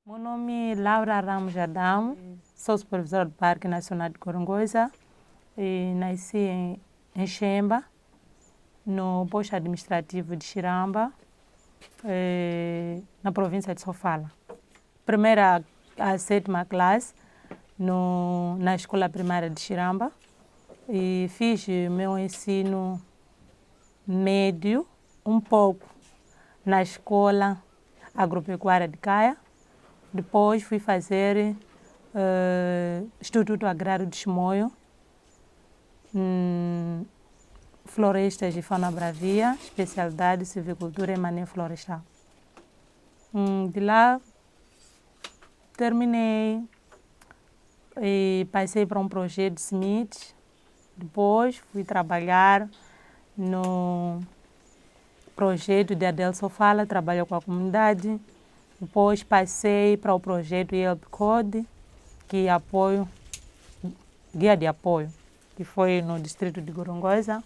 Meu nome é Laura Ramos Adão, sou supervisora do Parque Nacional de Gorongosa e nasci em Xemba, no posto administrativo de Xiramba, na província de Sofala. Primeira a sétima classe na escola primária de Xiramba e fiz meu ensino médio um pouco na escola agropecuária de Caia. Depois fui fazer Instituto Agrário de Chimoio, Florestas de Fauna Bravia, especialidade silvicultura e manejo florestal. De lá terminei e passei para um projeto de sementes. Depois fui trabalhar no projeto de Adel Sofala, trabalho com a comunidade. Depois passei para o projeto Help Code, que é apoio, guia de apoio, que foi no distrito de Gorongosa.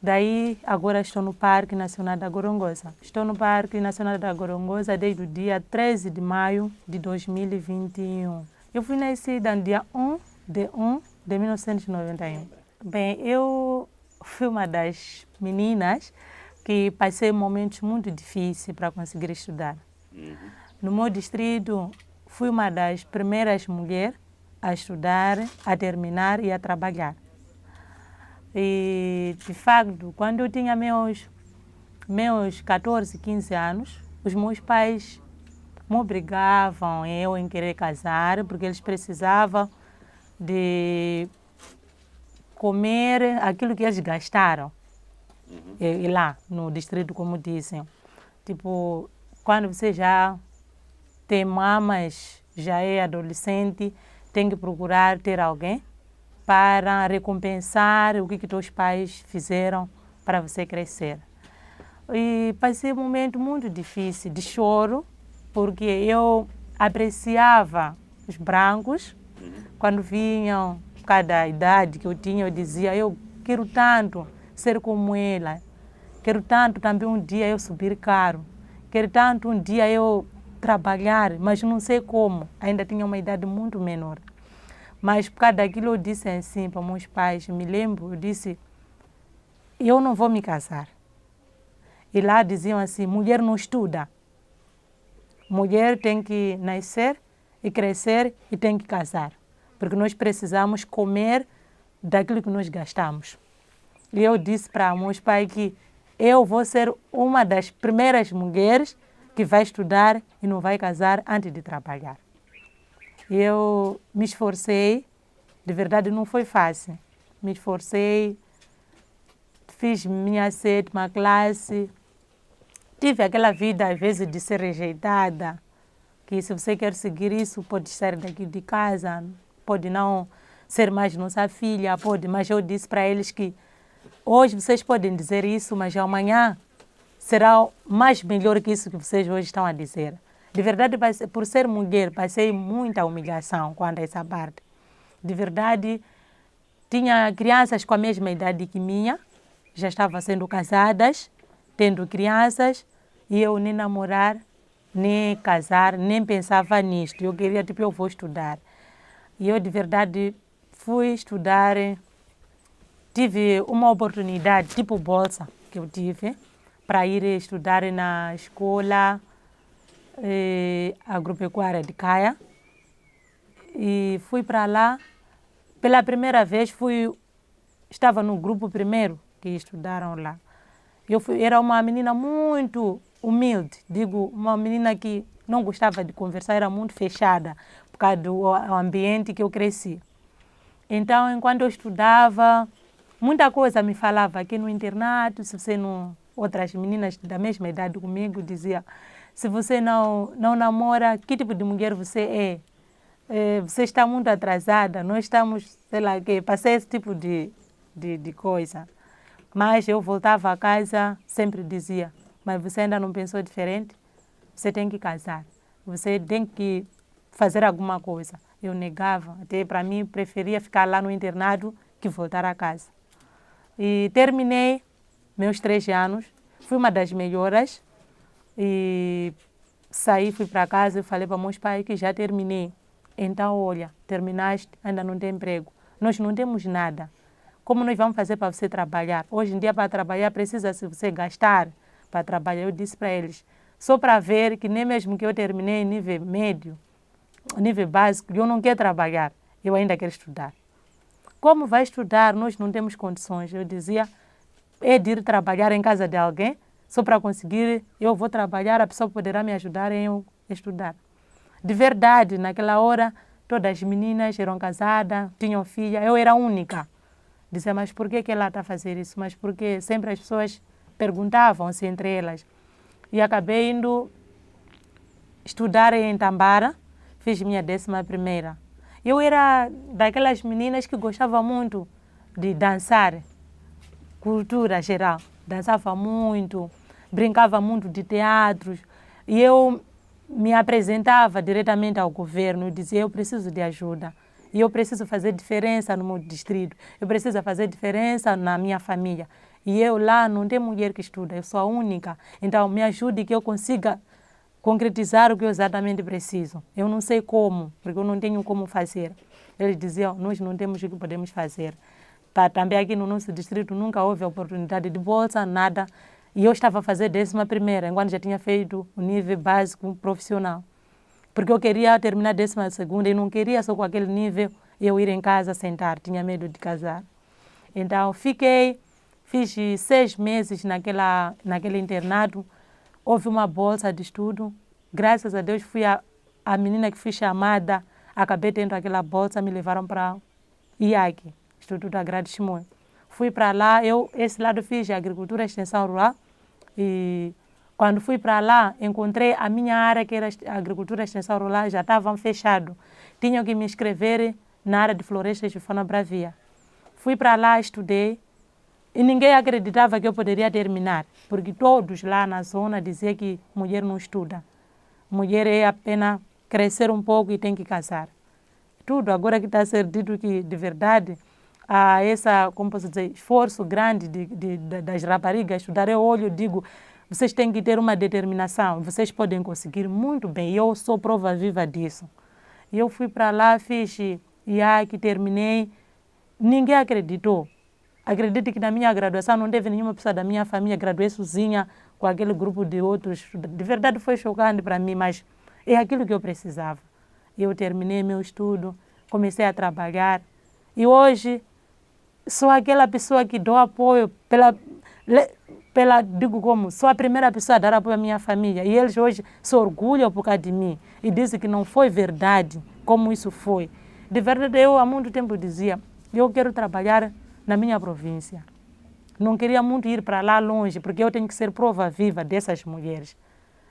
Daí agora estou no Parque Nacional da Gorongosa. Estou no Parque Nacional da Gorongosa desde o dia 13 de maio de 2021. Eu fui nascida no dia 1 de 1991. Bem, eu fui uma das meninas que passei momentos muito difíceis para conseguir estudar. No meu distrito, fui uma das primeiras mulheres a estudar, a terminar e a trabalhar. E, de facto, quando eu tinha meus 14, 15 anos, os meus pais me obrigavam em querer casar, porque eles precisavam de comer aquilo que eles gastaram. E lá, no distrito, como dizem. Tipo, quando você já tem mamas, já é adolescente, tem que procurar ter alguém para recompensar o que teus pais fizeram para você crescer. E passei um momento muito difícil de choro, porque eu apreciava os brancos. Quando vinham cada idade que eu tinha, eu dizia, eu quero tanto ser como ela, quero tanto também um dia eu subir caro, quero tanto um dia eu trabalhar, mas não sei como, ainda tinha uma idade muito menor. Mas por causa daquilo eu disse assim para meus pais, me lembro, eu disse, eu não vou me casar. E lá diziam assim, mulher não estuda. Mulher tem que nascer e crescer e tem que casar. Porque nós precisamos comer daquilo que nós gastamos. E eu disse para meus pais que eu vou ser uma das primeiras mulheres que vai estudar e não vai casar antes de trabalhar. Eu me esforcei, de verdade não foi fácil. Me esforcei, fiz minha sétima classe, tive aquela vida às vezes de ser rejeitada, que se você quer seguir isso, pode sair daqui de casa, pode não ser mais nossa filha, pode, mas eu disse para eles que hoje vocês podem dizer isso, mas amanhã será mais melhor que isso que vocês hoje estão a dizer. De verdade, por ser mulher, passei muita humilhação quanto a essa parte. De verdade, tinha crianças com a mesma idade que minha, já estavam sendo casadas, tendo crianças, e eu nem namorar, nem casar, nem pensava nisto. Eu queria, eu vou estudar. E eu, de verdade, fui estudar, tive uma oportunidade, tipo bolsa, que eu tive, para ir estudar na escola agropecuária de Caia. E fui para lá, pela primeira vez estava no grupo primeiro que estudaram lá. Era uma menina muito humilde, digo, uma menina que não gostava de conversar, era muito fechada, por causa do ambiente que eu cresci. Então, enquanto eu estudava, muita coisa me falava aqui no internato, se você não... Outras meninas da mesma idade comigo diziam, se você não namora, que tipo de mulher você é? Você está muito atrasada, nós estamos, sei lá, que passei esse tipo de coisa. Mas eu voltava a casa, sempre dizia, mas você ainda não pensou diferente? Você tem que casar, você tem que fazer alguma coisa. Eu negava, até para mim preferia ficar lá no internato que voltar a casa. E terminei meus 3 anos, fui uma das melhores e saí, fui para casa e falei para meus pais que já terminei. Então, olha, terminaste, ainda não tem emprego. Nós não temos nada. Como nós vamos fazer para você trabalhar? Hoje em dia, para trabalhar, precisa se você gastar para trabalhar. Eu disse para eles, só para ver que nem mesmo que eu terminei nível médio, nível básico, eu não quero trabalhar, eu ainda quero estudar. Como vai estudar? Nós não temos condições. Eu dizia, é de ir trabalhar em casa de alguém, só para conseguir, eu vou trabalhar, a pessoa poderá me ajudar em eu estudar. De verdade, naquela hora, todas as meninas eram casadas, tinham filha, eu era a única. Dizia, mas por que ela está a fazer isso? Mas porque sempre as pessoas perguntavam-se entre elas. E acabei indo estudar em Tambara, fiz minha 11ª. Eu era daquelas meninas que gostava muito de dançar, cultura geral. Dançava muito, brincava muito de teatros. E eu me apresentava diretamente ao governo e dizia, eu preciso de ajuda. E eu preciso fazer diferença no meu distrito. Eu preciso fazer diferença na minha família. E eu lá não tenho mulher que estuda, eu sou a única. Então me ajude que eu consiga concretizar o que eu exatamente preciso. Eu não sei como, porque eu não tenho como fazer. Eles diziam, nós não temos o que podemos fazer. Também aqui no nosso distrito nunca houve oportunidade de bolsa, nada. E eu estava a fazer 11ª, enquanto já tinha feito o nível básico profissional. Porque eu queria terminar a 12ª e não queria só com aquele nível eu ir em casa sentar, tinha medo de casar. Então fiz 6 meses naquele internato, houve uma bolsa de estudo. Graças a Deus fui a menina que fui chamada, acabei tendo aquela bolsa, me levaram para IAC, Instituto Agrário Chimoio. Fui para lá, esse lado fiz agricultura e extensão rural e quando fui para lá, encontrei a minha área, que era agricultura e extensão rural, já estavam fechado. Tinham que me inscrever na área de florestas de fauna bravia. Fui para lá, estudei e ninguém acreditava que eu poderia terminar, porque todos lá na zona diziam que mulher não estuda. Mulher é apenas crescer um pouco e tem que casar. Tudo agora que está a ser dito que, de verdade, há como posso dizer, esforço grande das raparigas estudar. Eu olho e digo, vocês têm que ter uma determinação, vocês podem conseguir muito bem, e eu sou prova viva disso. E eu fui para lá, fiz IAC, terminei, ninguém acreditou. Acredito que na minha graduação não teve nenhuma pessoa da minha família, graduei sozinha com aquele grupo de outros. De verdade foi chocante para mim, mas é aquilo que eu precisava. Eu terminei meu estudo, comecei a trabalhar e hoje sou aquela pessoa que dou apoio digo como, sou a primeira pessoa a dar apoio à minha família. E eles hoje se orgulham por causa de mim e dizem que não foi verdade como isso foi. De verdade, eu há muito tempo dizia, eu quero trabalhar na minha província. Não queria muito ir para lá longe, porque eu tenho que ser prova viva dessas mulheres.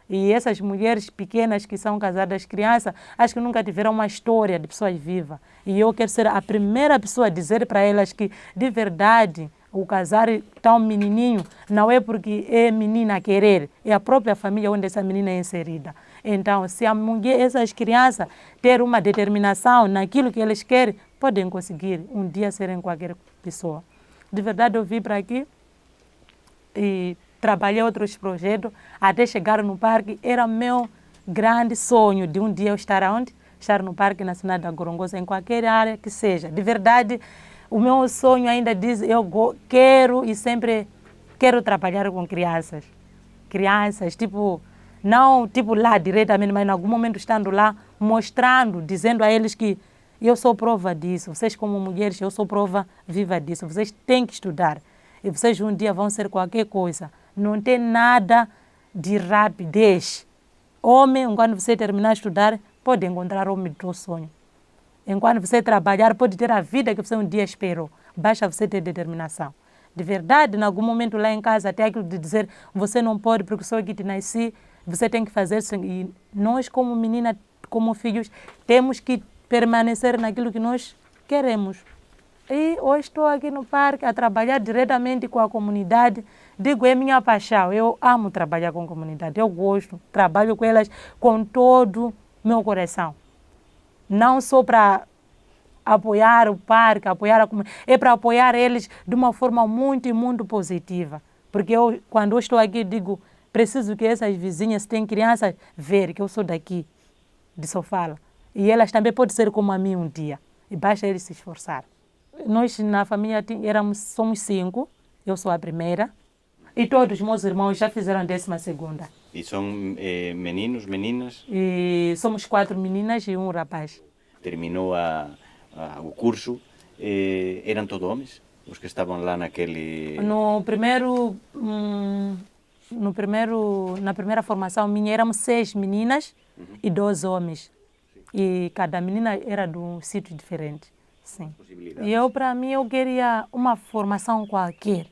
E essas mulheres pequenas que são casadas, crianças, acho que nunca tiveram uma história de pessoas vivas. E eu quero ser a primeira pessoa a dizer para elas que, de verdade, o casar tão menininho não é porque é menina a querer, é a própria família onde essa menina é inserida. Então, se a mulher, essas crianças ter uma determinação naquilo que eles querem, podem conseguir um dia serem qualquer pessoa. De verdade, eu vim para aqui e trabalhei outros projetos até chegar no parque. Era meu grande sonho de um dia eu estar onde? Estar no Parque Nacional da Gorongosa, em qualquer área que seja. De verdade, o meu sonho ainda diz, eu quero e sempre quero trabalhar com crianças. Crianças, não lá diretamente, mas em algum momento estando lá, mostrando, dizendo a eles que eu sou prova disso. Vocês como mulheres, eu sou prova viva disso. Vocês têm que estudar. E vocês um dia vão ser qualquer coisa. Não tem nada de rapidez. Homem, quando você terminar de estudar, pode encontrar o homem do seu sonho. Enquanto você trabalhar, pode ter a vida que você um dia esperou. Basta você ter determinação. De verdade, em algum momento lá em casa, até aquilo de dizer, você não pode porque sou que te nasci, você tem que fazer isso. E nós, como menina, como filhos, temos que permanecer naquilo que nós queremos. E hoje estou aqui no parque a trabalhar diretamente com a comunidade. Digo, é minha paixão. Eu amo trabalhar com a comunidade. Eu gosto, trabalho com elas com todo o meu coração. Não só para apoiar o parque, apoiar a comunidade, é para apoiar eles de uma forma muito, muito positiva. Porque quando eu estou aqui, digo, preciso que essas vizinhas, se têm crianças, ver que eu sou daqui, de Sofala. E elas também podem ser como a mim um dia. E basta eles se esforçar. Nós na família somos 5, eu sou a primeira. E todos os meus irmãos já fizeram a 12ª. E são meninos, meninas? E somos 4 meninas e um rapaz. Terminou o curso, eram todos homens? Os que estavam lá naquele... Na primeira formação minha éramos 6 meninas e 2 homens. E cada menina era de um sítio diferente. Sim. E eu, para mim, eu queria uma formação qualquer.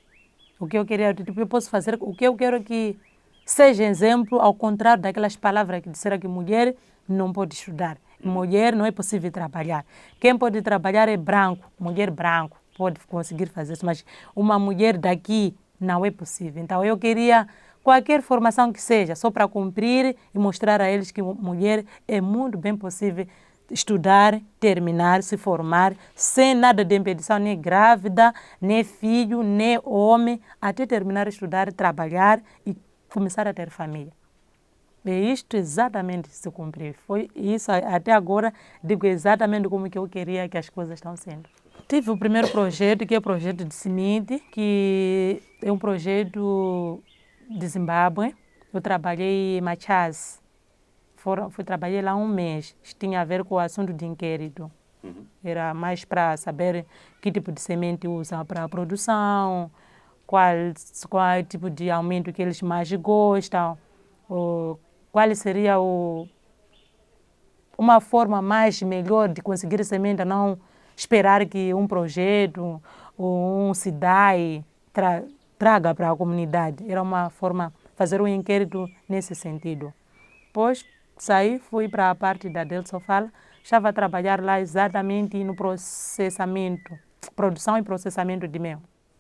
O que eu queria, tipo, eu posso fazer, o que eu quero é que seja exemplo, ao contrário daquelas palavras que disseram que mulher não pode estudar. Mulher não é possível trabalhar. Quem pode trabalhar é branco, mulher branco, pode conseguir fazer isso, mas uma mulher daqui não é possível. Então eu queria qualquer formação que seja, só para cumprir e mostrar a eles que mulher é muito bem possível estudar, terminar, se formar, sem nada de impedição, nem grávida, nem filho, nem homem, até terminar de estudar, trabalhar e começar a ter família. E isto exatamente se cumpriu. Foi isso, até agora, digo exatamente como que eu queria que as coisas estão sendo. Tive o primeiro projeto, que é o projeto de Simite, que é um projeto de Zimbábue. Eu trabalhei em Machas. Trabalhei lá um mês. Tinha a ver com o assunto de inquérito. Era mais para saber que tipo de semente usam para a produção, qual tipo de aumento que eles mais gostam, qual seria uma forma mais melhor de conseguir semente, não esperar que um projeto ou um SIDAI traga para a comunidade. Era uma forma, fazer um inquérito nesse sentido. Depois saí, fui para a parte da Del Sofala, estava a trabalhar lá exatamente no processamento, produção e processamento de mel,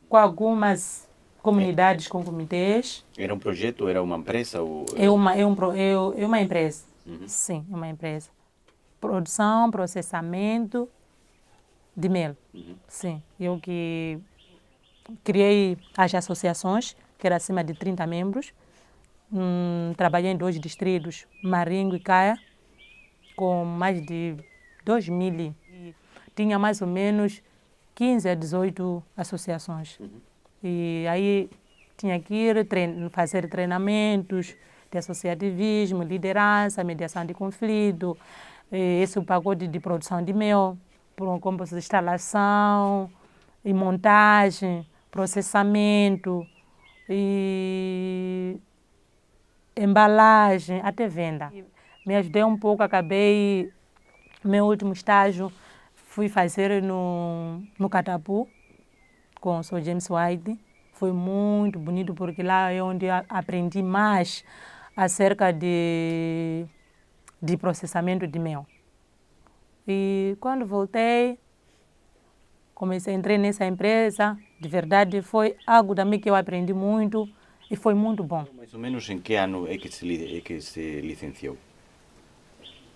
com algumas comunidades, com comitês. Era um projeto, era uma empresa? Ou... É uma empresa, sim, é uma empresa. Produção, processamento de mel, sim. Eu que criei as associações, que era acima de 30 membros. Trabalhei em 2 distritos, Maringo e Caia, com mais de 2.000. Tinha mais ou menos 15 a 18 associações. E aí tinha que ir fazer treinamentos de associativismo, liderança, mediação de conflito, esse é o pacote de produção de mel, como instalação e montagem, processamento e embalagem, até venda. Me ajudei um pouco, acabei meu último estágio, fui fazer no Catapu, com o Sr. James White. Foi muito bonito, porque lá é onde aprendi mais acerca de processamento de mel. E quando voltei, entrei nessa empresa, de verdade foi algo também que eu aprendi muito e foi muito bom. Mais ou menos em que ano é que se licenciou?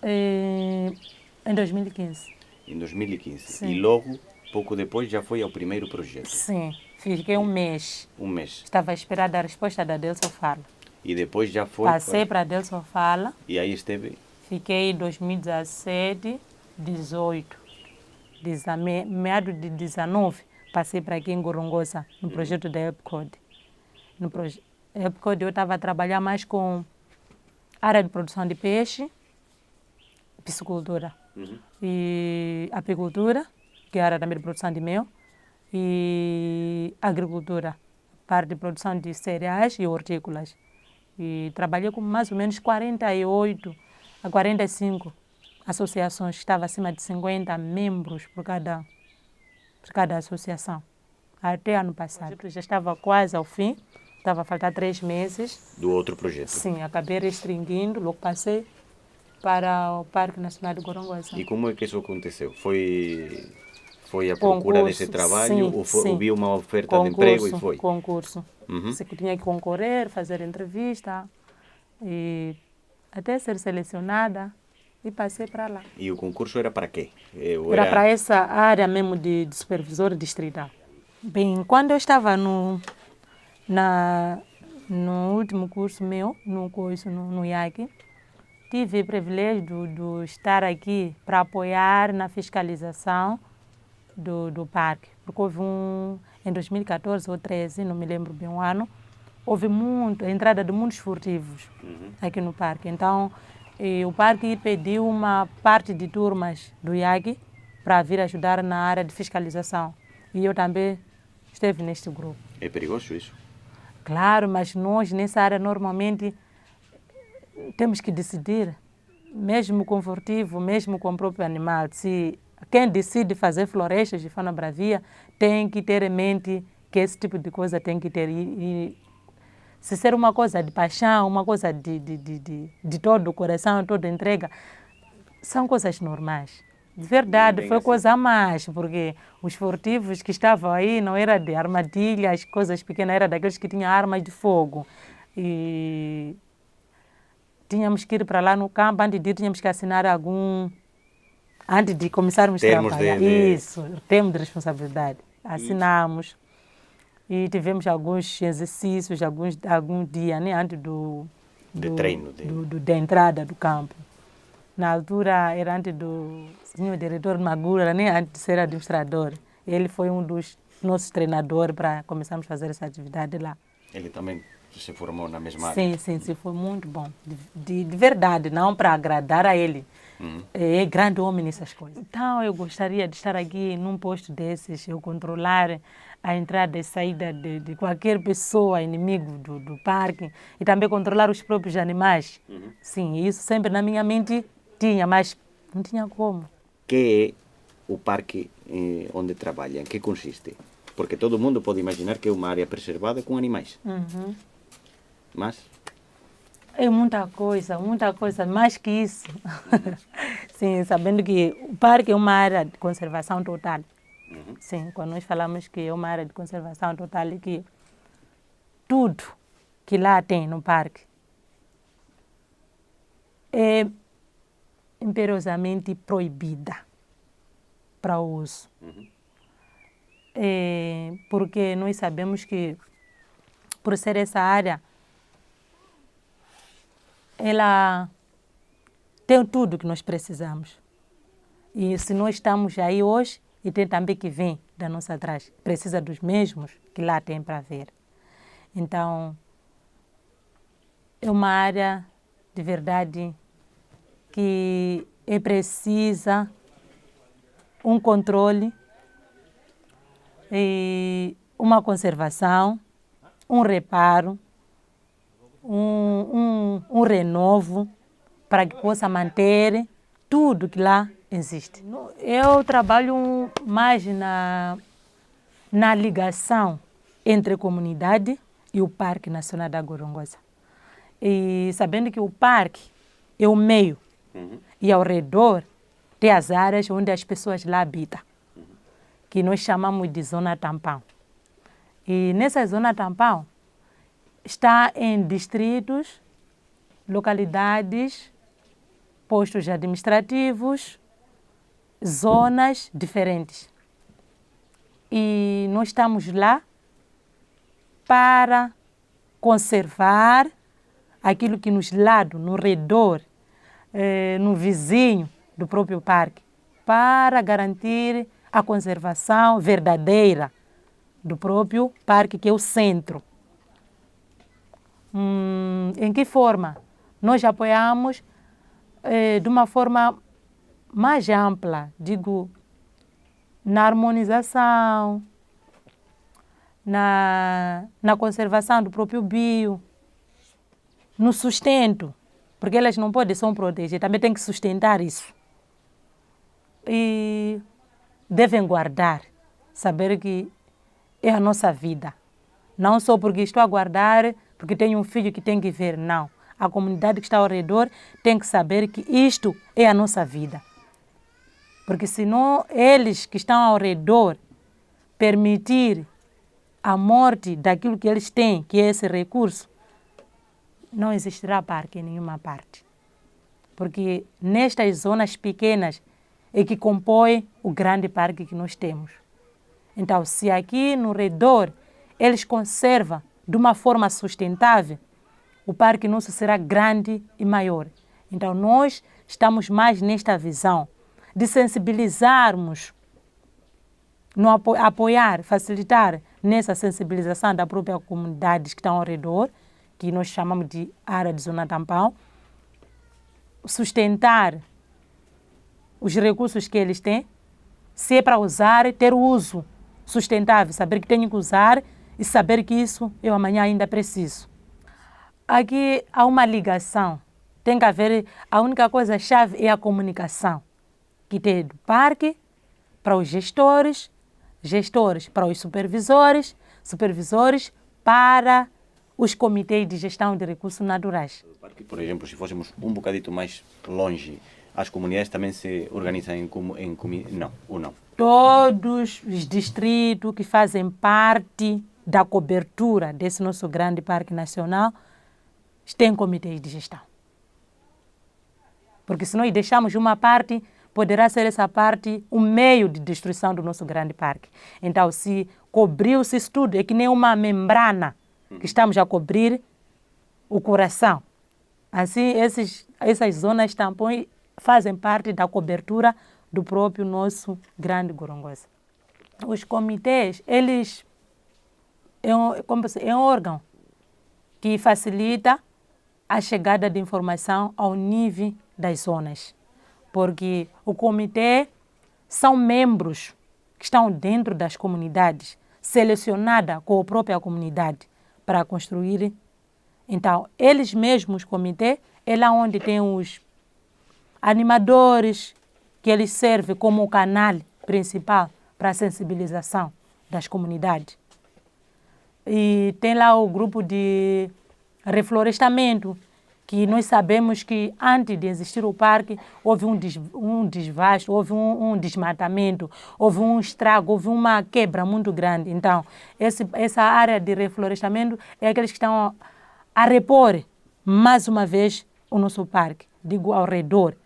Em 2015. Em 2015. Sim. E logo, pouco depois, já foi ao primeiro projeto? Sim, fiquei um mês. Um mês. Estava a esperar a resposta da Del Sofala. E depois já foi? Passei para a Del Sofala. E aí esteve? Fiquei em 2017, 18. Meado de 19, passei para aqui em Gorongosa, no projeto da EPCOD. No EPCOD eu estava a trabalhar mais com área de produção de peixe, piscicultura e apicultura, que é a área também de produção de mel, e agricultura, parte de produção de cereais e hortícolas. E trabalhei com mais ou menos 48 a 45 associações, que estava acima de 50 membros por cada associação. Até ano passado. O projeto já estava quase ao fim, estava a faltar 3 meses. Do outro projeto? Sim, acabei restringindo, logo passei para o Parque Nacional de Gorongosa. E como é que isso aconteceu? Foi a procura desse trabalho, sim, ou viu uma oferta de emprego e foi? Concurso. Você tinha que concorrer, fazer entrevista e até ser selecionada. E passei para lá. E o concurso era para quê? Era para essa área mesmo de supervisor distrital. Bem, quando eu estava no último curso meu, no IAC, tive o privilégio de estar aqui para apoiar na fiscalização do parque, porque houve em 2014 ou 2013, não me lembro bem o ano, houve a entrada de muitos furtivos aqui no parque. Então, o parque pediu uma parte de turmas do IAG para vir ajudar na área de fiscalização. E eu também esteve neste grupo. É perigoso isso? Claro, mas nós nessa área normalmente temos que decidir, mesmo com furtivo, mesmo com o próprio animal. Se quem decide fazer florestas de fauna bravia tem que ter em mente que esse tipo de coisa tem que ter. Se ser uma coisa de paixão, uma coisa de todo o coração, toda entrega, são coisas normais. De verdade, foi coisa a mais, porque os furtivos que estavam aí não era de armadilhas, coisas pequenas, era daqueles que tinham armas de fogo. E tínhamos que ir para lá no campo, antes de ir, tínhamos que assinar antes de começarmos a trabalhar. Isso, termo de responsabilidade. Assinamos e tivemos alguns exercícios, algum dia, né, antes de treino, da entrada do campo. Na altura era antes do senhor diretor Magura, né, antes de ser administrador. Ele foi um dos nossos treinadores para começarmos a fazer essa atividade lá. Ele também se formou na mesma área? Sim, foi muito bom. De verdade, não para agradar a ele. É grande homem nessas coisas. Então, eu gostaria de estar aqui num posto desses, eu controlar a entrada e saída de qualquer pessoa, inimigo do parque, e também controlar os próprios animais. Sim, isso sempre na minha mente tinha, mas não tinha como. Que é o parque onde trabalha? Em que consiste? Porque todo mundo pode imaginar que é uma área preservada com animais. Mas? É muita coisa, mais que isso. Sim, sabendo que o parque é uma área de conservação total. Sim, quando nós falamos que é uma área de conservação total, é que tudo que lá tem no parque é imperiosamente proibida para uso. Porque nós sabemos que, por ser essa área, ela tem tudo que nós precisamos. E se nós estamos aí hoje, e tem também que vem da nossa atrás, precisa dos mesmos que lá tem para ver. Então, é uma área de verdade que é precisa um controle, e uma conservação, um reparo, um renovo para que possa manter tudo que lá existe. Eu trabalho mais na ligação entre a comunidade e o Parque Nacional da Gorongosa. E sabendo que o parque é o meio e ao redor tem as áreas onde as pessoas lá habitam, que nós chamamos de zona tampão. E nessa zona tampão está em distritos, localidades, postos administrativos, zonas diferentes. E nós estamos lá para conservar aquilo que nos lado, no redor, no vizinho do próprio parque, para garantir a conservação verdadeira do próprio parque, que é o centro. Em que forma? Nós apoiamos de uma forma mais ampla, digo, na harmonização, na conservação do próprio bio, no sustento, porque elas não podem só proteger, também tem que sustentar isso. E devem guardar, saber que é a nossa vida. Não só porque estou a guardar, porque tenho um filho que tem que ver, não. A comunidade que está ao redor tem que saber que isto é a nossa vida. Porque senão eles que estão ao redor permitir a morte daquilo que eles têm, que é esse recurso, não existirá parque em nenhuma parte. Porque nestas zonas pequenas é que compõe o grande parque que nós temos. Então, se aqui no redor eles conservam de uma forma sustentável, o parque nosso será grande e maior. Então, nós estamos mais nesta visão de sensibilizarmos, no apoiar, facilitar nessa sensibilização da própria comunidade que estão ao redor, que nós chamamos de área de zona tampão, sustentar os recursos que eles têm, se é para usar, ter o uso sustentável, saber que tenho que usar e saber que isso eu amanhã ainda preciso. Aqui há uma ligação, tem que haver, a única coisa-chave é a comunicação, que tem do parque para os gestores, gestores para os supervisores, supervisores para os comitês de gestão de recursos naturais. Por exemplo, se fôssemos um bocadito mais longe, as comunidades também se organizam em comitês? Não, ou não? Todos os distritos que fazem parte da cobertura desse nosso grande parque nacional têm comitês de gestão. Porque se nós deixarmos uma parte, poderá ser essa parte um meio de destruição do nosso grande parque. Então, se cobriu-se isso tudo, é que nem uma membrana que estamos a cobrir o coração. Assim, essas zonas tampões fazem parte da cobertura do próprio nosso grande Gorongosa. Os comitês, eles é um órgão que facilita a chegada de informação ao nível das zonas, porque o comitê são membros que estão dentro das comunidades, selecionada com a própria comunidade para construir. Então, eles mesmos, o comitê, é lá onde tem os animadores, que eles servem como o canal principal para a sensibilização das comunidades. E tem lá o grupo de reflorestamento, que nós sabemos que antes de existir o parque, houve um desvasto, houve um desmatamento, houve um estrago, houve uma quebra muito grande. Então, essa área de reflorestamento é aqueles que estão a repor, mais uma vez, o nosso parque, digo, ao redor.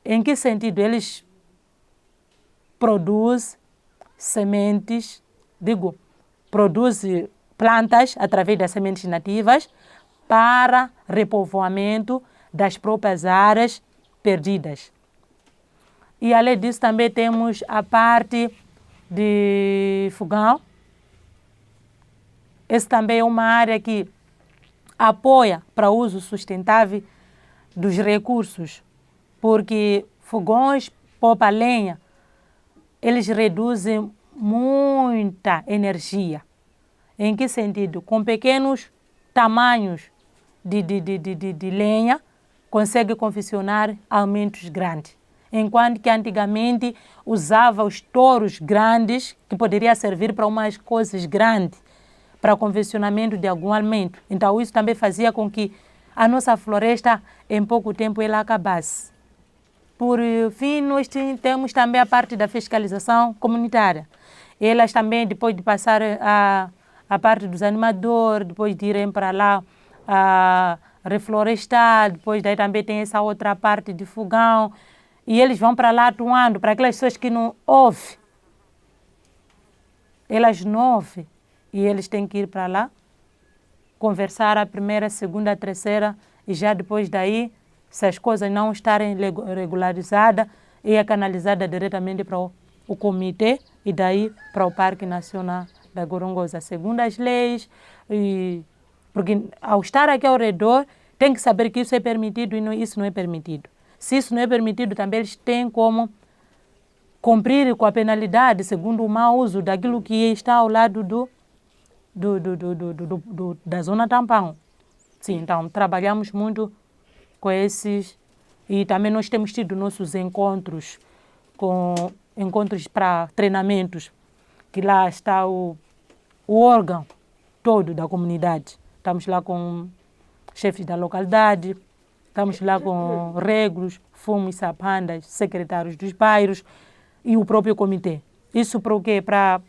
Em que sentido? Eles produzem sementes, produzem plantas através das sementes nativas para repovoamento das próprias áreas perdidas. E além disso também temos a parte de fogão. Essa também é uma área que apoia para o uso sustentável dos recursos, porque fogões, poupa lenha, eles reduzem muita energia. Em que sentido? Com pequenos tamanhos de lenha, consegue confeccionar aumentos grandes. Enquanto que antigamente usava os touros grandes, que poderia servir para umas coisas grandes, para o confeccionamento de algum alimento. Então isso também fazia com que a nossa floresta, em pouco tempo, ela acabasse. Por fim, nós temos também a parte da fiscalização comunitária. Elas também, depois de passar a parte dos animadores, depois de irem para lá a reflorestar, depois daí também tem essa outra parte de fogão, e eles vão para lá atuando, para aquelas pessoas que não ouvem. Elas não ouvem, e eles têm que ir para lá, conversar a primeira, a segunda, a terceira, e já depois daí, se as coisas não estarem regularizadas, é canalizada diretamente para o comitê e daí para o Parque Nacional da Gorongosa. Segundo as leis, porque ao estar aqui ao redor, tem que saber que isso é permitido e isso não é permitido. Se isso não é permitido, também eles têm como cumprir com a penalidade, segundo o mau uso daquilo que está ao lado da zona tampão. Sim, então trabalhamos muito com esses, e também nós temos tido nossos encontros para treinamentos, que lá está o órgão todo da comunidade. Estamos lá com chefes da localidade, estamos lá com regros, fumos, sapandas, secretários dos bairros e o próprio comitê. Isso para o quê? Para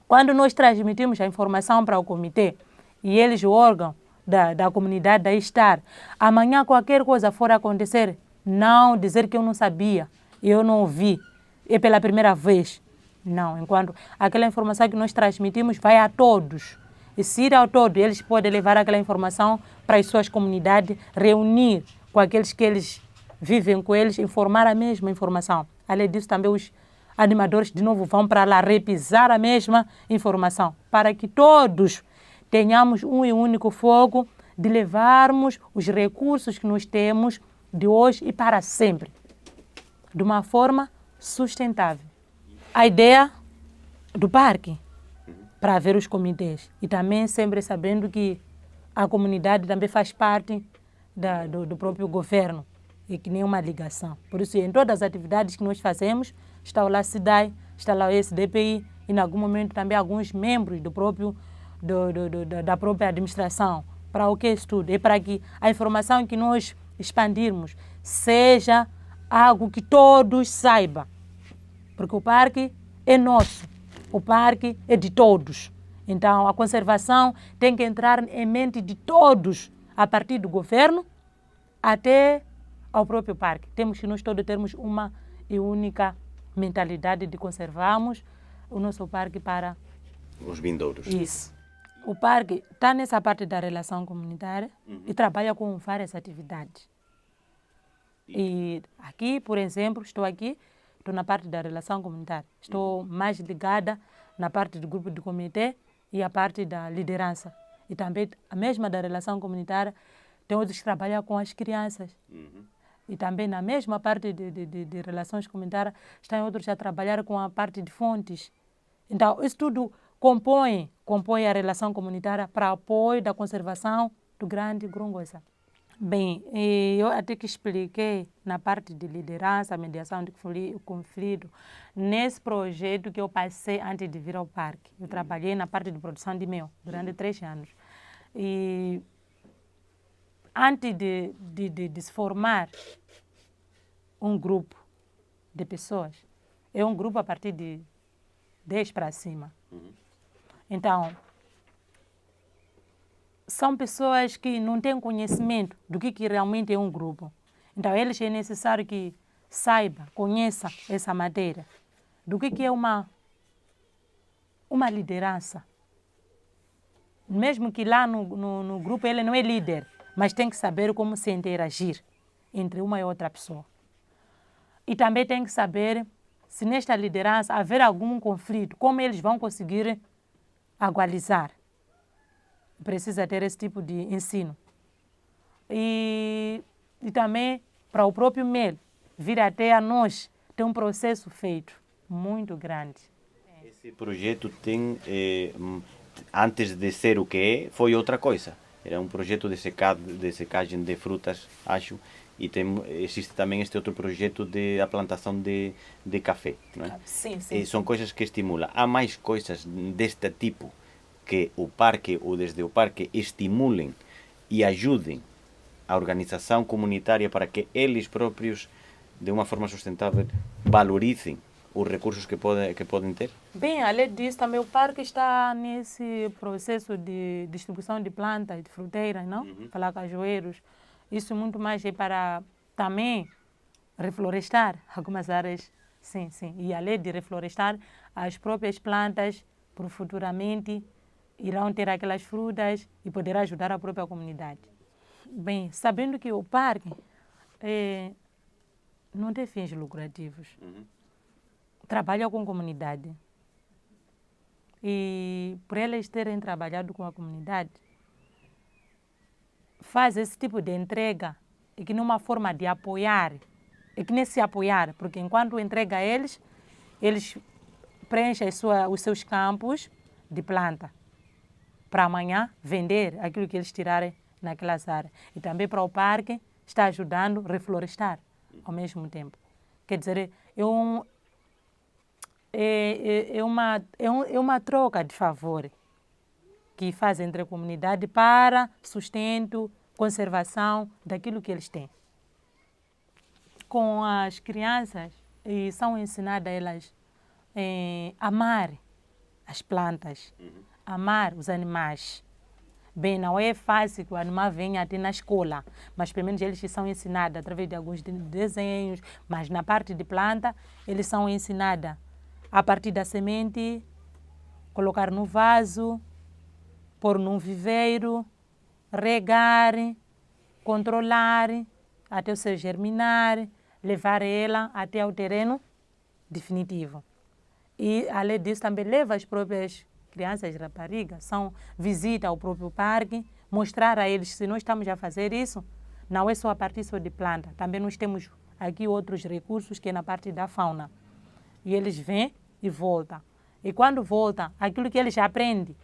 quando nós transmitimos a informação para o comitê e eles, o órgão da comunidade, daí estar, amanhã qualquer coisa for acontecer, não dizer que eu não sabia, eu não ouvi, é pela primeira vez. Não, enquanto aquela informação que nós transmitimos vai a todos. E se ir ao todo, eles podem levar aquela informação para as suas comunidades, reunir com aqueles que eles vivem com eles, informar a mesma informação. Além disso, também os animadores de novo vão para lá repisar a mesma informação, para que todos tenhamos um e único foco de levarmos os recursos que nós temos de hoje e para sempre, de uma forma sustentável. A ideia do parque, para ver os comitês, e também sempre sabendo que a comunidade também faz parte do próprio governo, e que nem uma ligação. Por isso, em todas as atividades que nós fazemos, está lá a CIDAI, está lá o SDPI, e em algum momento também alguns membros da própria administração, para o que estudo, e para que a informação que nós expandirmos seja algo que todos saibam. Porque o parque é nosso, o parque é de todos. Então, a conservação tem que entrar em mente de todos, a partir do governo até ao próprio parque. Temos que nós todos termos uma e única mentalidade de conservarmos o nosso parque para os vindouros. Isso. O parque está nessa parte da relação comunitária e trabalha com várias atividades. E aqui, por exemplo, estou na parte da relação comunitária. Estou mais ligada na parte do grupo de comitê e a parte da liderança. E também a mesma da relação comunitária, tem outros que trabalham com as crianças. E também na mesma parte de relações comunitárias, tem outros a trabalhar com a parte de fontes. Então, isso tudo compõe a relação comunitária para apoio da conservação do Grande Gorongosa. Bem, eu até que expliquei na parte de liderança, mediação de conflito, nesse projeto que eu passei antes de vir ao parque. Eu trabalhei na parte de produção de mel durante 3 anos. E antes de se formar um grupo de pessoas, é um grupo a partir de 10 para cima. Então, são pessoas que não têm conhecimento do que realmente é um grupo. Então, eles é necessário que saiba, conheça essa matéria, do que é uma liderança. Mesmo que lá no grupo ele não é líder, mas tem que saber como se interagir entre uma e outra pessoa. E também tem que saber se nesta liderança haver algum conflito, como eles vão conseguir equalizar. Precisa ter esse tipo de ensino. E também para o próprio MEL vir até a nós, tem um processo feito muito grande. Esse projeto tem, antes de ser o que é, foi outra coisa. Era um projeto de secagem de frutas, acho, e existe também este outro projeto de a plantação de café. Não é? Sim. São coisas que estimulam. Há mais coisas deste tipo que o parque ou desde o parque estimulem e ajudem a organização comunitária para que eles próprios, de uma forma sustentável, valorizem os recursos que podem ter? Bem, além disso, também o parque está nesse processo de distribuição de plantas, de fruteiras, não? Para cajueiros. Isso muito mais é para também reflorestar algumas áreas. Sim. E além de reflorestar, as próprias plantas, por futuramente, irão ter aquelas frutas e poderá ajudar a própria comunidade. Bem, sabendo que o parque não tem fins lucrativos. Trabalha com a comunidade. E por eles terem trabalhado com a comunidade, faz esse tipo de entrega e que numa forma de apoiar, e que nem se apoiar, porque enquanto entrega a eles preenchem os seus campos de planta para amanhã vender aquilo que eles tirarem naquelas áreas. E também para o parque está ajudando a reflorestar ao mesmo tempo. Quer dizer, é uma troca de favor que faz entre a comunidade para sustento, conservação daquilo que eles têm. Com as crianças, são ensinadas elas a amar as plantas, amar os animais. Bem, não é fácil que o animal venha até na escola, mas pelo menos eles são ensinados através de alguns desenhos, mas na parte de planta, eles são ensinados a partir da semente, colocar no vaso, pôr num viveiro, regar, controlar, até o seu germinar, levar ela até ao terreno definitivo. E, além disso, também leva as próprias crianças raparigas, visita ao próprio parque, mostrar a eles se nós estamos a fazer isso, não é só a partir só de planta, também nós temos aqui outros recursos que é na parte da fauna. E eles vêm e voltam. E quando voltam, aquilo que eles aprendem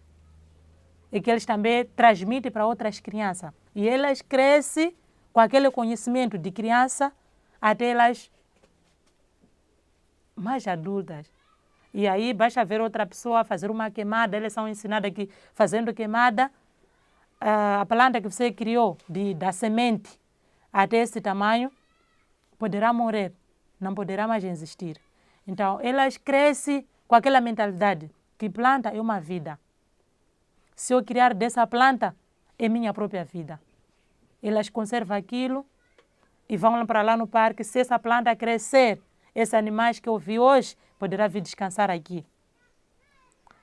é que eles também transmitem para outras crianças. E elas crescem com aquele conhecimento de criança até elas mais adultas. E aí basta ver outra pessoa fazer uma queimada, eles são ensinados que fazendo queimada, a planta que você criou da semente até esse tamanho poderá morrer, não poderá mais existir. Então, elas crescem com aquela mentalidade que planta é uma vida. Se eu criar dessa planta, é minha própria vida. Elas conservam aquilo e vão para lá no parque. Se essa planta crescer, esses animais que eu vi hoje poderá vir descansar aqui.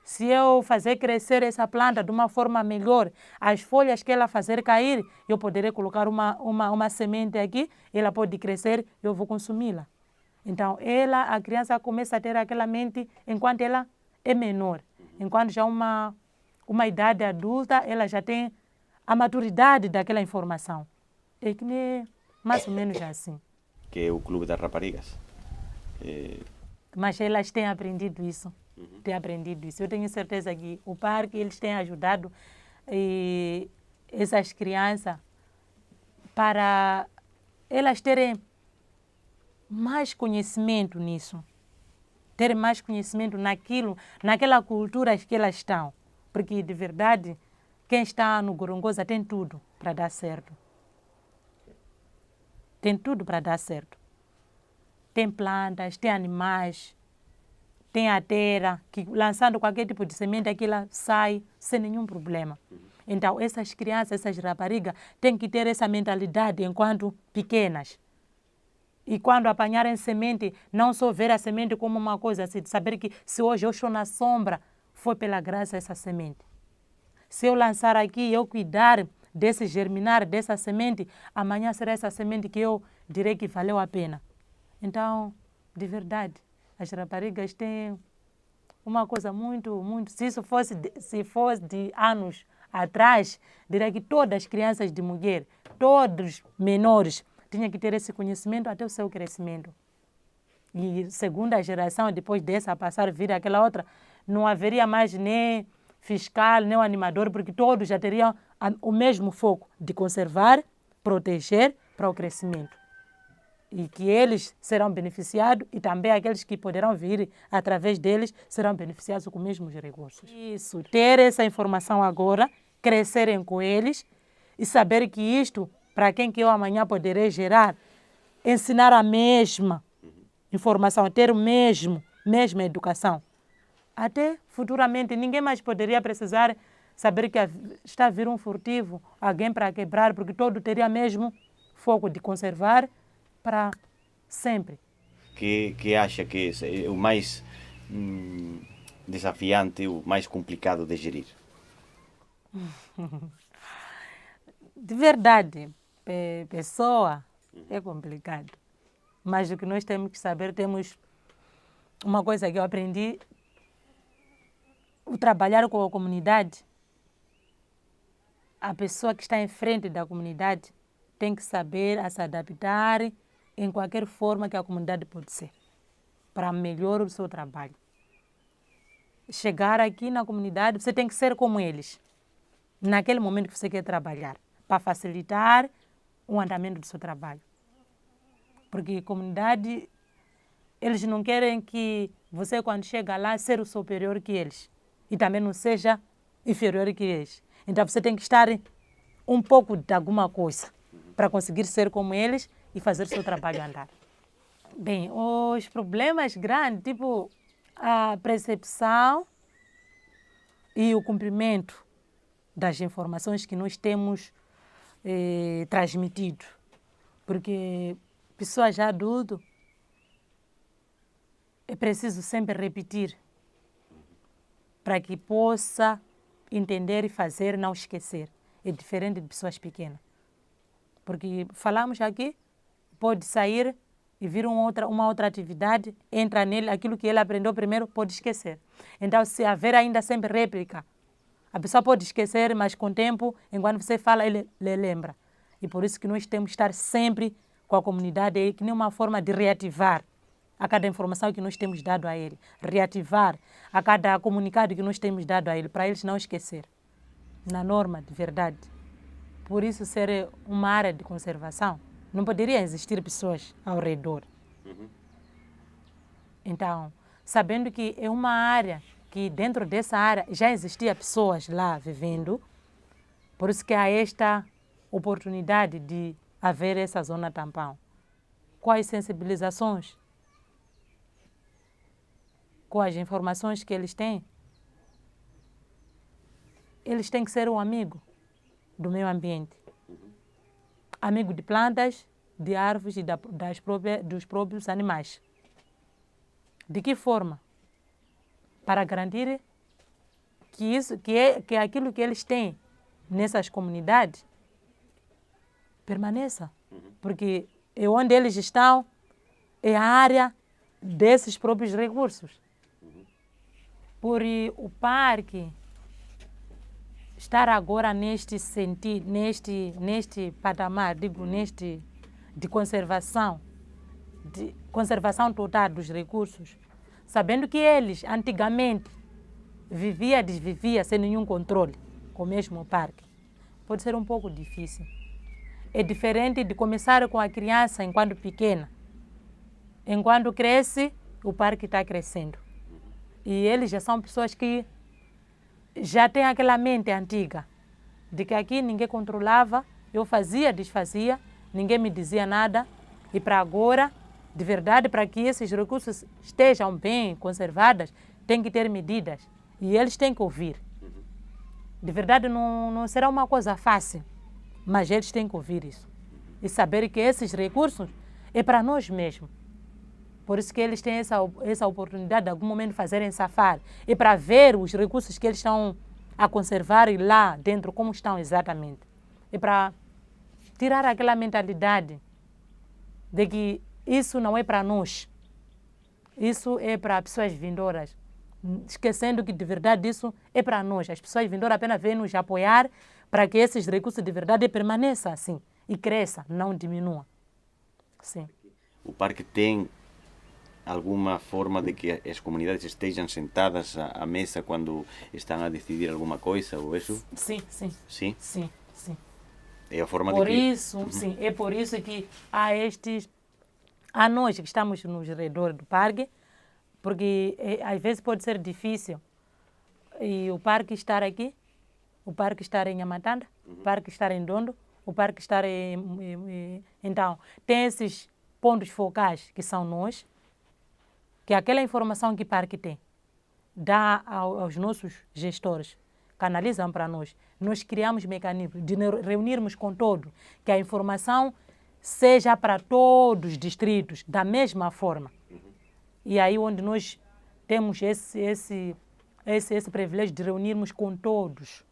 Se eu fazer crescer essa planta de uma forma melhor, as folhas que ela fazer cair, eu poderei colocar uma semente aqui, ela pode crescer e eu vou consumi-la. Então, a criança começa a ter aquela mente enquanto ela é menor. Enquanto já uma idade adulta, ela já tem a maturidade daquela informação. É que nem mais ou menos assim. Que é o Clube das Raparigas. Mas elas têm aprendido isso. Têm aprendido isso. Eu tenho certeza que o parque, eles têm ajudado essas crianças para elas terem mais conhecimento nisso. Terem mais conhecimento naquela cultura que elas estão. Porque, de verdade, quem está no Gorongosa tem tudo para dar certo. Tem tudo para dar certo. Tem plantas, tem animais, tem a terra, que lançando qualquer tipo de semente, aquilo sai sem nenhum problema. Então, essas crianças, essas raparigas, têm que ter essa mentalidade enquanto pequenas. E quando apanharem semente, não só ver a semente como uma coisa, assim, de saber que se hoje eu estou na sombra, foi pela graça essa semente. Se eu lançar aqui e eu cuidar desse germinar, dessa semente, amanhã será essa semente que eu direi que valeu a pena. Então, de verdade, as raparigas têm uma coisa muito, muito... Se fosse de anos atrás, diria que todas as crianças de mulher, todos menores, tinham que ter esse conhecimento até o seu crescimento. E segunda geração, depois dessa passar, vir aquela outra, não haveria mais nem fiscal, nem o animador, porque todos já teriam o mesmo foco de conservar, proteger para o crescimento. E que eles serão beneficiados e também aqueles que poderão vir através deles serão beneficiados com os mesmos recursos. Isso, ter essa informação agora, crescerem com eles e saber que isto, para quem que eu amanhã poderei gerar, ensinar a mesma informação, ter mesma educação. Até futuramente ninguém mais poderia precisar saber que está a vir um furtivo, alguém para quebrar, porque todo teria mesmo foco de conservar para sempre. Que acha que é o mais desafiante, o mais complicado de gerir? De verdade, pessoa é complicado. Mas o que nós temos que saber, temos uma coisa que eu aprendi, o trabalhar com a comunidade. A pessoa que está em frente da comunidade tem que saber a se adaptar em qualquer forma que a comunidade pode ser, para melhorar o seu trabalho. Chegar aqui na comunidade, você tem que ser como eles, naquele momento que você quer trabalhar, para facilitar o andamento do seu trabalho. Porque a comunidade, eles não querem que você, quando chega lá, seja superior que eles. E também não seja inferior que eles. Então você tem que estar um pouco de alguma coisa para conseguir ser como eles e fazer seu trabalho andar. Bem, os problemas grandes, tipo a percepção e o cumprimento das informações que nós temos transmitido. Porque pessoas já adultas, é preciso sempre repetir para que possa entender e fazer, não esquecer. É diferente de pessoas pequenas. Porque falamos aqui, pode sair e vir uma outra atividade, entra nele, aquilo que ele aprendeu primeiro, pode esquecer. Então, se haver ainda sempre réplica, a pessoa pode esquecer, mas com o tempo, enquanto você fala, ele lembra. E por isso que nós temos que estar sempre com a comunidade, que nem uma forma de reativar a cada informação que nós temos dado a ele. Reativar a cada comunicado que nós temos dado a ele, para eles não esquecer. Na norma, de verdade. Por isso, ser uma área de conservação, não poderia existir pessoas ao redor. Então, sabendo que é uma área, que dentro dessa área já existia pessoas lá vivendo, por isso que há esta oportunidade de haver essa zona tampão. Com as sensibilizações, com as informações que eles têm que ser um amigo do meio ambiente. Amigo de plantas, de árvores e dos próprios animais. De que forma? Para garantir que aquilo que eles têm nessas comunidades permaneça. Porque é onde eles estão, é a área desses próprios recursos. Por o parque estar agora neste sentido, neste patamar, de conservação total dos recursos, sabendo que eles antigamente desvivia sem nenhum controle com o mesmo parque, pode ser um pouco difícil. É diferente de começar com a criança enquanto pequena. Enquanto cresce, o parque está crescendo. E eles já são pessoas que já têm aquela mente antiga, de que aqui ninguém controlava, eu fazia, desfazia, ninguém me dizia nada. E para agora, de verdade, para que esses recursos estejam bem conservados, tem que ter medidas. E eles têm que ouvir. De verdade, não será uma coisa fácil, mas eles têm que ouvir isso. E saber que esses recursos é para nós mesmos. Por isso que eles têm essa oportunidade de, em algum momento, fazerem safari. E para ver os recursos que eles estão a conservar lá dentro, como estão exatamente. E para tirar aquela mentalidade de que isso não é para nós. Isso é para pessoas vindouras. Esquecendo que, de verdade, isso é para nós. As pessoas vindouras apenas vêm nos apoiar para que esses recursos, de verdade, permaneçam assim. E cresçam, não diminuam. Sim. O parque tem alguma forma de que as comunidades estejam sentadas à mesa quando estão a decidir alguma coisa ou isso? Sim, sim. Sim? Sim, sim. É a forma Por de que... isso, sim, é por isso que há nós que estamos nos redores do parque, porque às vezes pode ser difícil e o parque estar aqui, o parque estar em Amatanda, o parque estar em Dondo, o parque estar Então, tem esses pontos focais que são nós, que aquela informação que o parque tem, dá aos nossos gestores, canalizam para nós. Nós criamos mecanismos de reunirmos com todos, que a informação seja para todos os distritos, da mesma forma. E aí onde nós temos esse privilégio de reunirmos com todos.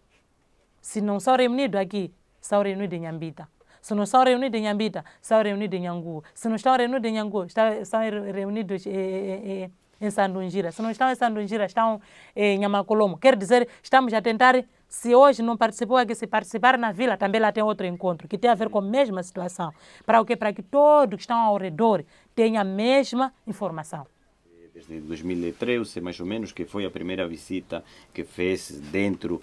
Se não são reunidos aqui, são reunidos em Nhambita. Se não estão reunidos em Nhambita, estão reunidos em Nhangu. Se não estão reunidos em Nhangu, estão reunidos em Sandungira. Se não estão em Sandungira, estão em Nhamacolombo. Quer dizer, estamos a tentar, se hoje não participou aqui, se participar na vila, também lá tem outro encontro, que tem a ver com a mesma situação. Para o quê? Para que todos que estão ao redor tenham a mesma informação. Desde 2013, mais ou menos, que foi a primeira visita que fez dentro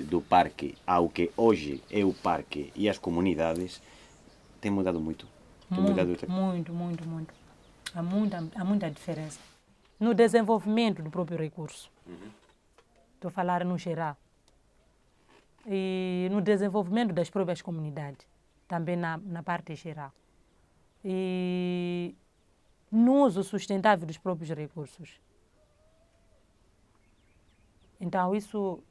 do parque ao que hoje é o parque e as comunidades, tem mudado muito. Muito. Há muita diferença. No desenvolvimento do próprio recurso. Estou a falar no geral. E no desenvolvimento das próprias comunidades. Também na parte geral. E no uso sustentável dos próprios recursos. Então, isso...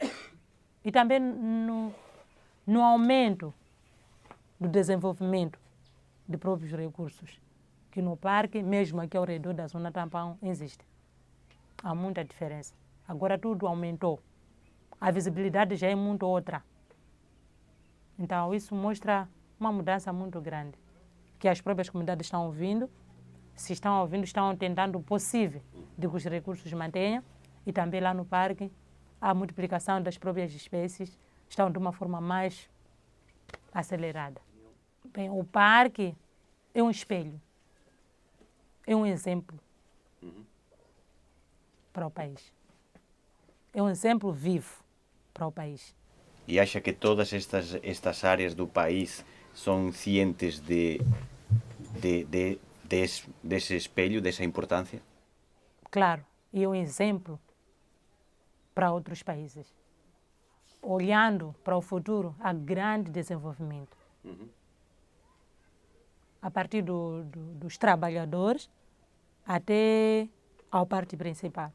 E também no aumento do desenvolvimento de próprios recursos, que no parque, mesmo aqui ao redor da zona tampão, existe. Há muita diferença. Agora tudo aumentou. a visibilidade já é muito outra. Então, isso mostra uma mudança muito grande, que as próprias comunidades estão ouvindo. Se estão ouvindo, estão tentando o possível de que os recursos mantenham. E também lá no parque, a multiplicação das próprias espécies estão de uma forma mais acelerada. Bem, o parque é um espelho, é um exemplo para o país. É um exemplo vivo para o país. E acha que todas estas áreas do país são cientes desse espelho, dessa importância? Claro, e é um exemplo para outros países. Olhando para o futuro, há grande desenvolvimento. A partir dos trabalhadores até ao parte principal.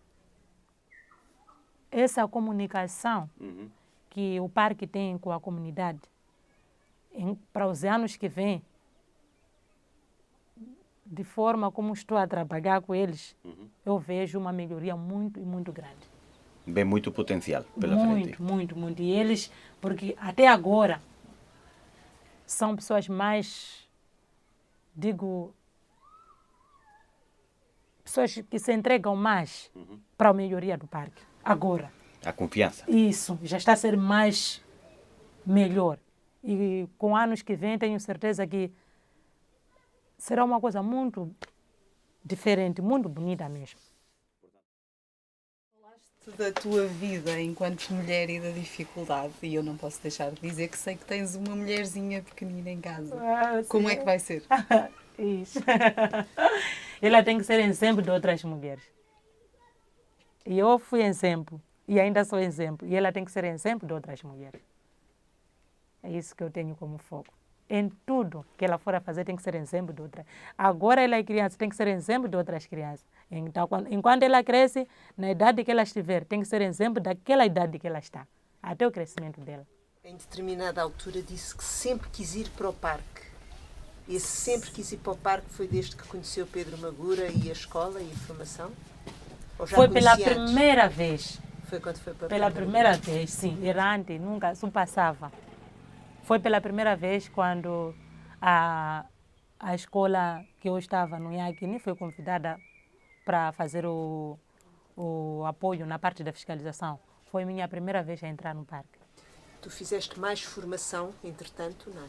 Essa comunicação que o parque tem com a comunidade, para os anos que vêm, de forma como estou a trabalhar com eles, eu vejo uma melhoria muito, muito grande. Vê muito potencial pela frente. Muito. E eles, porque até agora, são pessoas mais, pessoas que se entregam mais para a melhoria do parque. Agora. A confiança. Isso, já está a ser mais melhor. E com anos que vêm, tenho certeza que será uma coisa muito diferente, muito bonita mesmo. Falaste da tua vida enquanto mulher e da dificuldade, e eu não posso deixar de dizer que sei que tens uma mulherzinha pequenina em casa. Como é que vai ser? Isso. Ela tem que ser exemplo de outras mulheres. E eu fui exemplo, e ainda sou exemplo, e ela tem que ser exemplo de outras mulheres. É isso que eu tenho como foco. Em tudo que ela for a fazer, tem que ser exemplo de outra. Agora ela é criança, tem que ser exemplo de outras crianças. Então, enquanto ela cresce, na idade que ela estiver, tem que ser exemplo daquela idade que ela está, até o crescimento dela. Em determinada altura disse que sempre quis ir para o parque. Esse sempre quis ir para o parque foi desde que conheceu Pedro Magura e a escola e a formação? Ou já foi pela conhecia antes? primeira vez. Foi quando foi para Pela primeira vez, sim. Errante, nunca, isso passava. Foi pela primeira vez quando a escola que eu estava no IACNI foi convidada para fazer o apoio na parte da fiscalização. Foi minha primeira vez a entrar no parque. Tu fizeste mais formação, entretanto, não?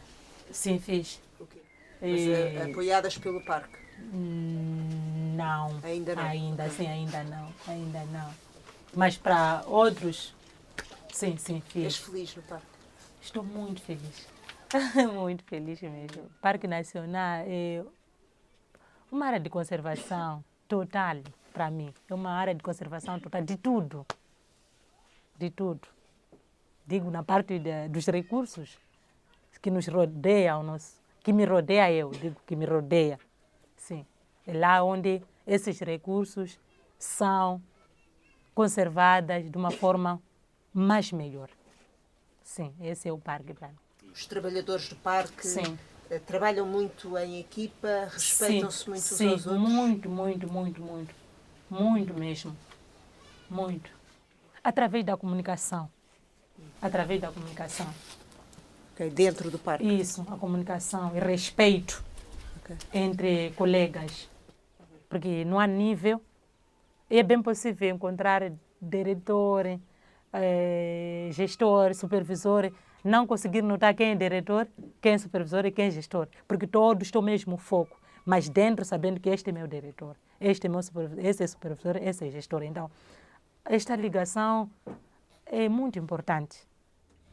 Sim, fiz. O quê? Mas E... apoiadas pelo parque? Não. Ainda não? Ainda, sim, ainda não. Mas para outros, sim, És fiz. feliz no parque? Estou muito feliz. Muito feliz mesmo. O Parque Nacional é uma área de conservação total para mim. É uma área de conservação total de tudo. De tudo. Digo, na parte dos recursos que nos rodeiam, que me rodeia eu, digo que me rodeia. Sim. É lá onde esses recursos são conservados de uma forma mais melhor. Sim, esse é o parque para mim. Os trabalhadores do parque Sim. Trabalham muito em equipa, respeitam-se muito uns sim, aos outros? Muito mesmo. Muito. Através da comunicação. Okay, dentro do parque? Isso, a comunicação e respeito entre colegas. Porque não há nível. É bem possível encontrar diretor, gestor, supervisor, não conseguir notar quem é diretor, quem é supervisor e quem é gestor, porque todos têm o mesmo foco, mas dentro sabendo que este é meu diretor, este é meu supervisor, esse é supervisor, esse é gestor. Então, esta ligação é muito importante.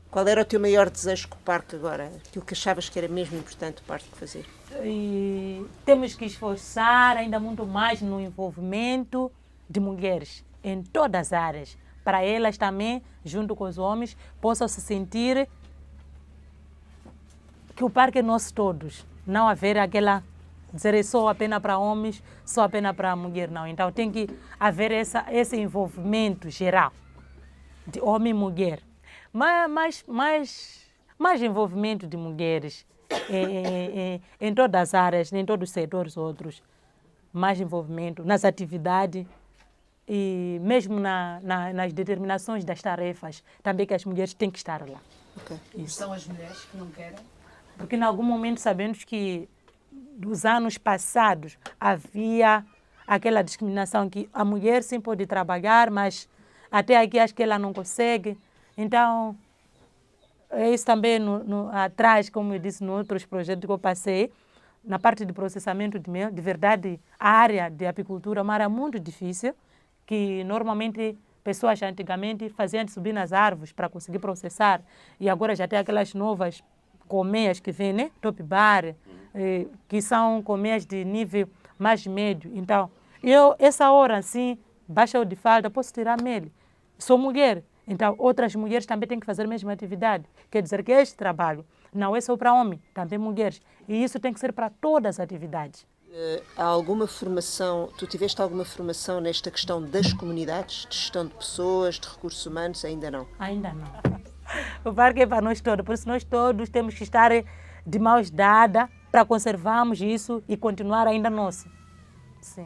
Qual era o teu maior desejo com o parque agora? Aquilo que achavas que era mesmo importante o parque fazer? E temos que esforçar ainda muito mais no envolvimento de mulheres em todas as áreas, para elas também, junto com os homens, possam se sentir que o parque é nosso todos. Não haver aquela, dizer só apenas para homens, só apenas para mulher, não. Então tem que haver esse envolvimento geral de homem e mulher. Mais envolvimento de mulheres em todas as áreas, em todos os setores outros. Mais envolvimento nas atividades e mesmo nas determinações das tarefas, também que as mulheres têm que estar lá. Ok. Isso. São as mulheres que não querem? Porque em algum momento sabemos que dos anos passados havia aquela discriminação que a mulher sim pode trabalhar, mas até aqui acho que ela não consegue. Então, é isso também atrás, como eu disse, nos outros projetos que eu passei, na parte de processamento de mel, de verdade, a área de apicultura é uma área muito difícil, que normalmente pessoas antigamente faziam de subir nas árvores para conseguir processar, e agora já tem aquelas novas colmeias que vêm, né? Top bar, que são colmeias de nível mais médio. Então, essa hora, assim, baixa de falta, posso tirar mel. Sou mulher, então outras mulheres também têm que fazer a mesma atividade. Quer dizer que este trabalho não é só para homens, também mulheres. E isso tem que ser para todas as atividades. Há alguma formação, tu tiveste alguma formação nesta questão das comunidades, de gestão de pessoas, de recursos humanos? Ainda não? Ainda não. O parque é para nós todos, por isso nós todos temos que estar de mãos dadas para conservarmos isso e continuar ainda nosso. Sim.